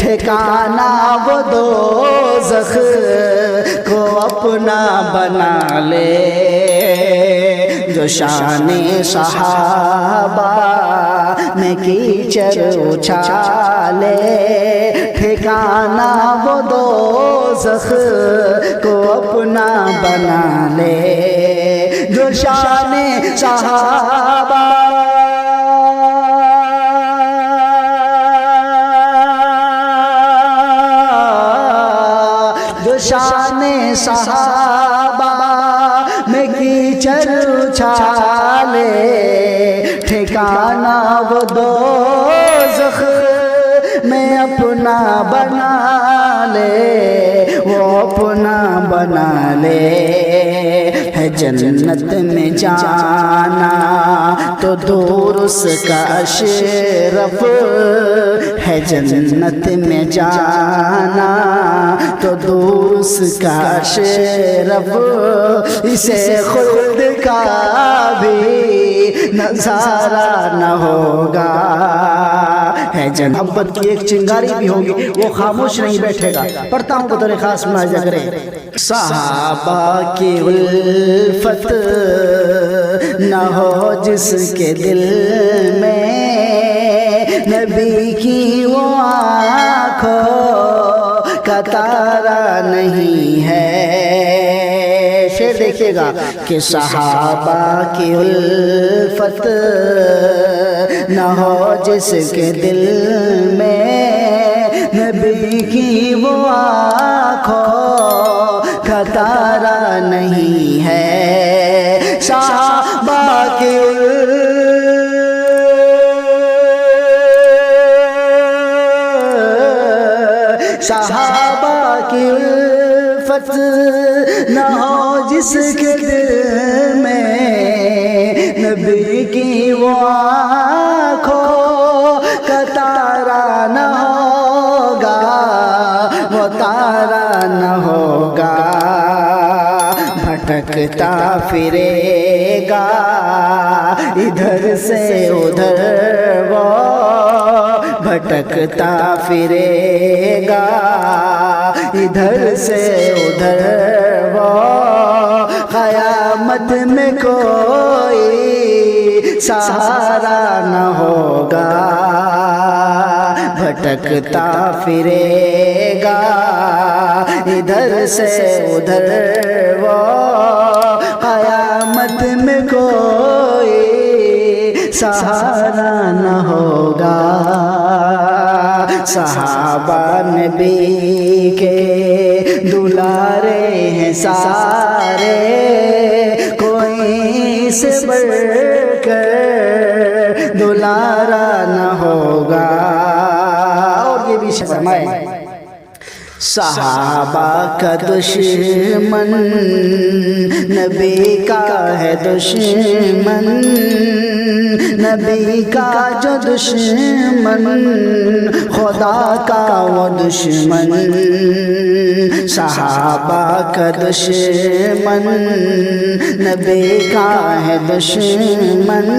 ٹھکانہ وہ دوزخ کو اپنا بنا لے جو شان صحابہ میں کیچڑ اچھالے ٹھکانہ وہ دوزخ کو اپنا بنا لے جو شان صحابہ شان صحابہ میں کیچڑ اچھالے ٹھکانہ وہ دوزخ میں اپنا بنا لے وہ اپنا بنا لے ہے جنت میں جانا تو دور اس کا اشرف ہے جنت میں جانا تو دور اس کا اشرف اسے خود کا بھی نظارہ نہ ہوگا ہے محبت کی ایک چنگاری بھی ہوگی وہ خاموش نہیں بیٹھے گا پڑھتا ہوں بطور خاص ملاحظہ کریں صحابہ کی الفت نہ ہو جس کے دل میں نبی کی وہ آنکھوں کا تارا نہیں ہے شعر دیکھیے گا کہ صحابہ کی الفت نہ ہو جس کے دل میں نبی کی وہ آنکھوں کا تارا نہیں ہے صحابہ کی صحابہ کی الفت نہ ہو جس کے دل میں نبی کی وہ آنکھوں کا تارا نہ ہوگا وہ تارا نہ ہوگا بھٹکتا پھرے گا ادھر سے ادھر وہ بھٹکتا پھرے گا ادھر سے ادھر وہ قیامت میں کوئی سہارا نہ ہوگا بھٹکتا پھرے گا ادھر سے ادھر وہ قیامت میں کوئی سہارا نہ ہوگا صحابہ نبی کے دلارے ہیں سارے کوئی سے بڑھ کر دلارا نہ ہوگا اور یہ بھی فرمائے صحابہ کا دشمن نبی کا ہے دشمن نبی کا جو دشمن خدا کا وہ دشمن صحابہ کا دشمن نبی کا ہے دشمن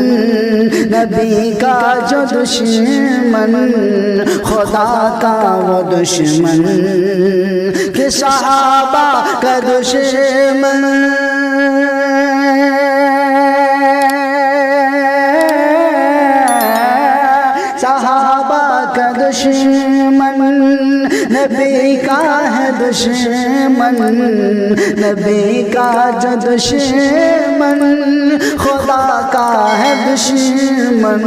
نبی کا جو دشمن خدا کا وہ دشمن کہ صحابہ کا دشمن صحابہ کا دشمن نبی کا ہے دشمن نبی کا جو دشمن خدا کا ہے دشمن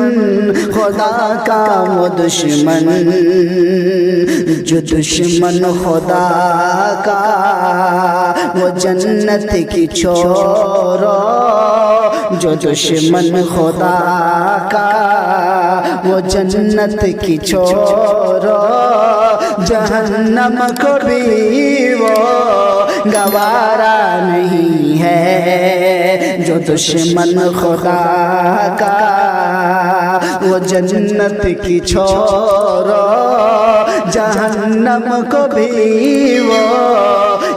خدا کا وہ دشمن جو دشمن خدا کا وہ جنت کی چھوڑو جو دشمن خدا کا وہ جنت کی چھوڑو جہنم کو بھی وہ گوارا نہیں ہے جو دشمن خدا کا وہ جنت کی چھوڑو جہنم کو بھی وہ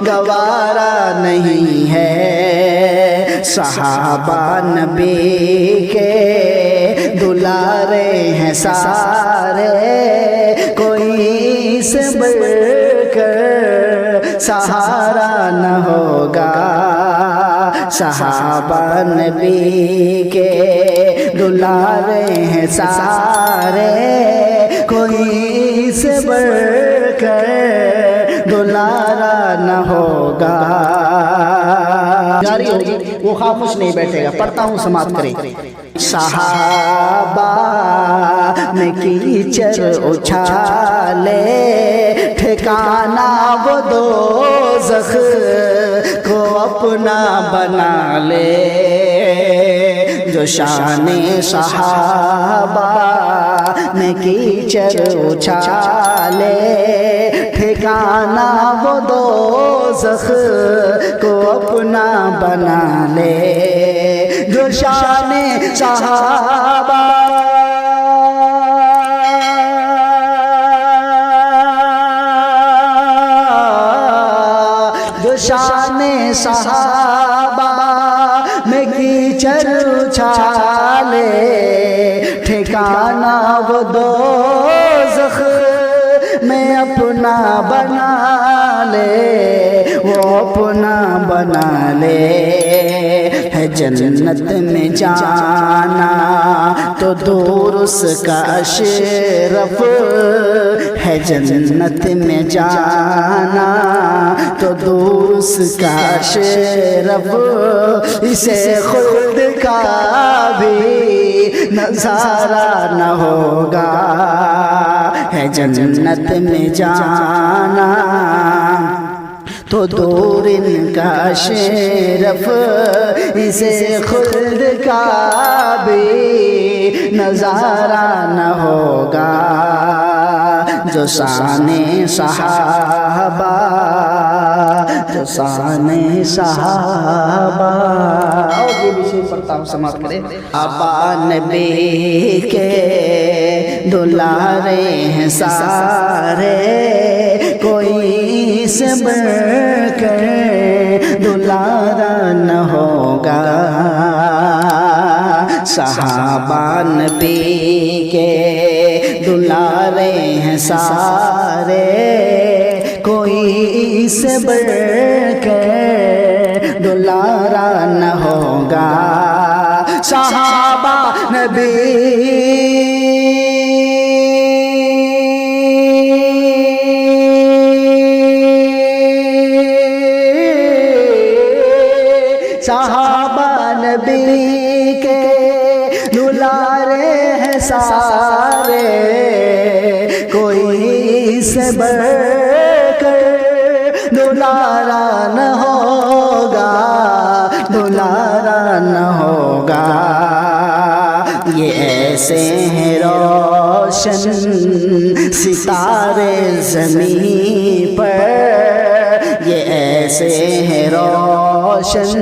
گوارا نہیں ہے صحابہ نبی کے دلارے ہیں سارے کوئی سے بڑھ کر سہارا نہ ہوگا، صحابہ نبی کے دلارے ہیں سارے، کوئی سے بڑھ کر دلارا نہ ہوگا۔ جاری ہوگی، وہ خاموش نہیں بیٹھے گا، پڑھتا ہوں سماعت کریں۔ صحابہ میں کیچڑ اچھالے، ٹھکانہ وہ دوزخ کو اپنا بنا لے، جو شان صحابہ میں کیچڑ اچھالے، ٹھکانہ وہ دوزخ کو اپنا بنا لے، جو شان صحابہ جو شان صحابہ میں کیچڑ اچھالے، ٹھکانہ وہ دوزخ میں اپنا بنا لے، وہ اپنا بنا لے۔ ہے جنت میں جانا تو دور اس کا اشرف، ہے جنت میں جانا تو دور اس کا اشرف، اسے خلد کا بھی نظارہ نہ ہوگا، ہے جنت میں جانا تو دور ان کا شرف، اسے خلد کا بھی نظارہ نہ ہوگا، جو شان صحابہ، جو شان صحابہ۔ اور یہ بھی شعر پڑھتا ہوں سماعت کریں۔ آبا نبی کے دلارے ہیں سارے، کوئی سے بڑھ کر دلارا نہ ہوگا، صحابہ نبی کے دلارے ہیں سارے، کوئی سے بڑھ کر دلارا نہ ہوگا، صحابہ نبی صحابہ نبی کے دلارے ہیں سارے، کوئی سے بڑھ کر دلارا نہ ہوگا، دلارا نہ ہوگا۔ یہ ایسے ہیں روشن ستارے زمین پر، یہ ایسے ہیں روشن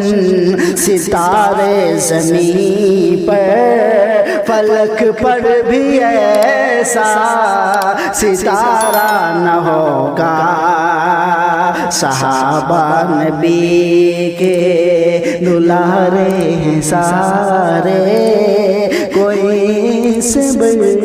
ستارے زمین پر، فلک پر بھی ایسا ستارہ نہ ہوگا، صحابہ نبی کے دلارے ہیں سارے، کوئی سے بڑھ